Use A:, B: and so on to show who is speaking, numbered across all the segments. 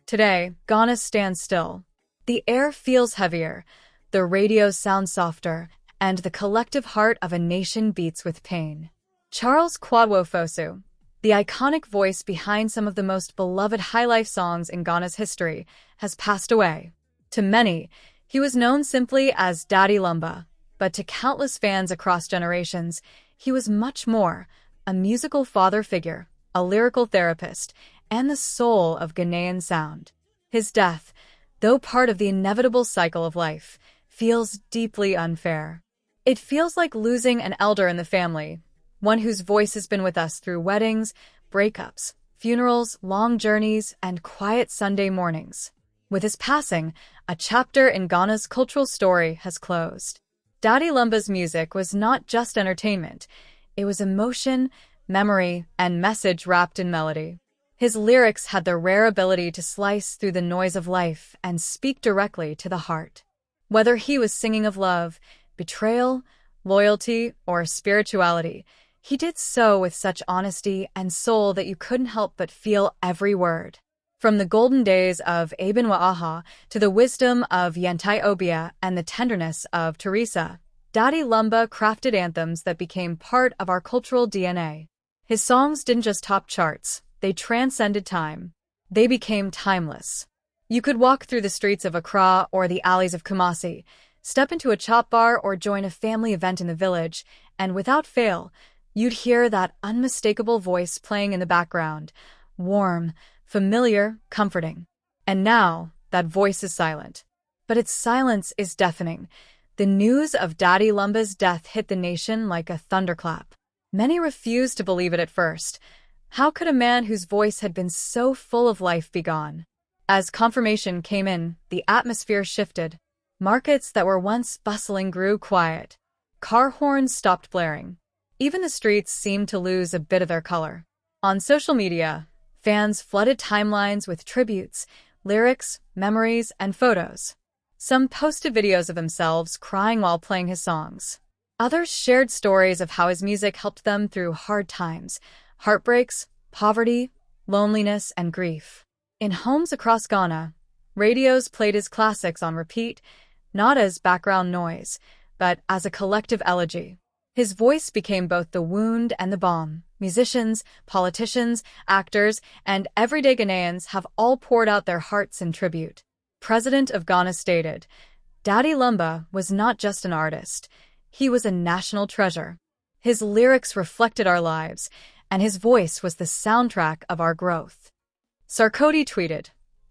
A: Today, Ghana stands still. The air feels heavier, the radios sound softer, and the collective heart of a nation beats with pain. Charles Kwadwo, the iconic voice behind some of the most beloved Highlife songs in Ghana's history, has passed away. To many, he was known simply as Daddy Lumba, but to countless fans across generations, he was much more: a musical father figure, a lyrical therapist, and the soul of Ghanaian sound. His death, though part of the inevitable cycle of life, feels deeply unfair. It feels like losing an elder in the family, one whose voice has been with us through weddings, breakups, funerals, long journeys, and quiet Sunday mornings. With his passing, a chapter in Ghana's cultural story has closed. Daddy Lumba's music was not just entertainment. It was emotion, memory, and message wrapped in melody. His lyrics had the rare ability to slice through the noise of life and speak directly to the heart. Whether he was singing of love, betrayal, loyalty, or spirituality, he did so with such honesty and soul that you couldn't help but feel every word. From the golden days of Wa'aha to the wisdom of Yentai Obia and the tenderness of Teresa, Daddy Lumba crafted anthems that became part of our cultural DNA. His songs didn't just top charts, they transcended time. They became timeless. You could walk through the streets of Accra or the alleys of Kumasi, step into a chop bar or join a family event in the village, and without fail, you'd hear that unmistakable voice playing in the background, warm, familiar, comforting. And now, that voice is silent. But its silence is deafening. The news of Daddy Lumba's death hit the nation like a thunderclap. Many refused to believe it at first. How could a man whose voice had been so full of life be gone? As confirmation came in, the atmosphere shifted. Markets that were once bustling grew quiet. Car horns stopped blaring. Even the streets seemed to lose a bit of their color. On social media, fans flooded timelines with tributes, lyrics, memories, and photos. Some posted videos of themselves crying while playing his songs. Others shared stories of how his music helped them through hard times, heartbreaks, poverty, loneliness, and grief. In homes across Ghana, radios played his classics on repeat, not as background noise, but as a collective elegy. His voice became both the wound and the balm. Musicians, politicians, actors, and everyday Ghanaians have all poured out their hearts in tribute. President of Ghana stated, "Daddy Lumba was not just an artist. He was a national treasure. His lyrics reflected our lives, and his voice was the soundtrack of our growth." Sarkodie tweeted,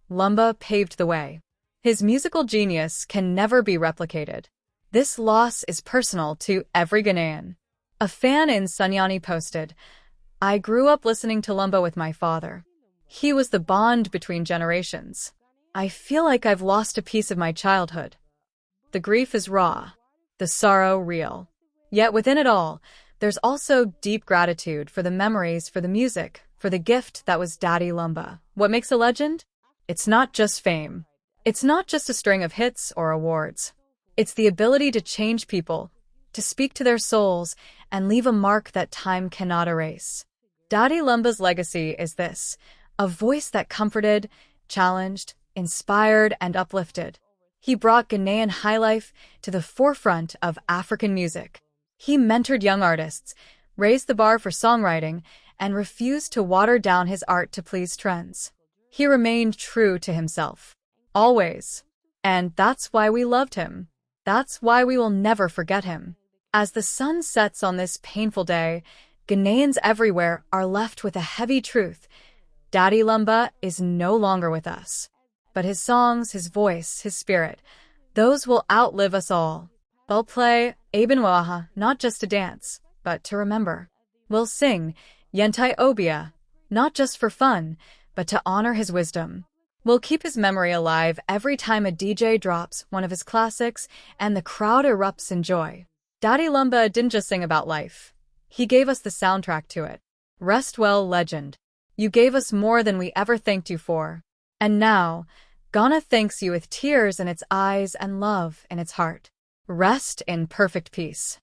A: "Lumba paved the way. His musical genius can never be replicated. This loss is personal to every Ghanaian." A fan in Sunyani posted, "I grew up listening to Lumba with my father. He was the bond between generations. I feel like I've lost a piece of my childhood." The grief is raw, the sorrow real. Yet within it all, there's also deep gratitude for the memories, for the music, for the gift that was Daddy Lumba. What makes a legend? It's not just fame. It's not just a string of hits or awards. It's the ability to change people, to speak to their souls, and leave a mark that time cannot erase. Daddy Lumba's legacy is this: a voice that comforted, challenged, inspired, and uplifted. He brought Ghanaian highlife to the forefront of African music. He mentored young artists, raised the bar for songwriting, and refused to water down his art to please trends. He remained true to himself, always. And that's why we loved him. That's why we will never forget him. As the sun sets on this painful day, Ghanaians everywhere are left with a heavy truth: Daddy Lumba is no longer with us. But his songs, his voice, his spirit, those will outlive us all. We'll play Wa'aha not just to dance, but to remember. We'll sing Yentai Obia, not just for fun, but to honor his wisdom. We'll keep his memory alive every time a DJ drops one of his classics and the crowd erupts in joy. Daddy Lumba didn't just sing about life. He gave us the soundtrack to it. Rest well, legend. You gave us more than we ever thanked you for. And now, Ghana thanks you with tears in its eyes and love in its heart. Rest in perfect peace.